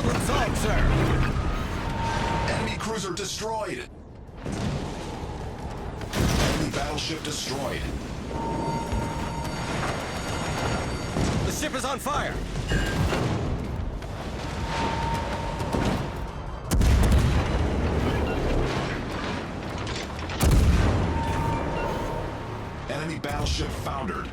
Problem solved, sir. Enemy cruiser destroyed. Enemy battleship destroyed. The ship is on fire. Enemy battleship foundered.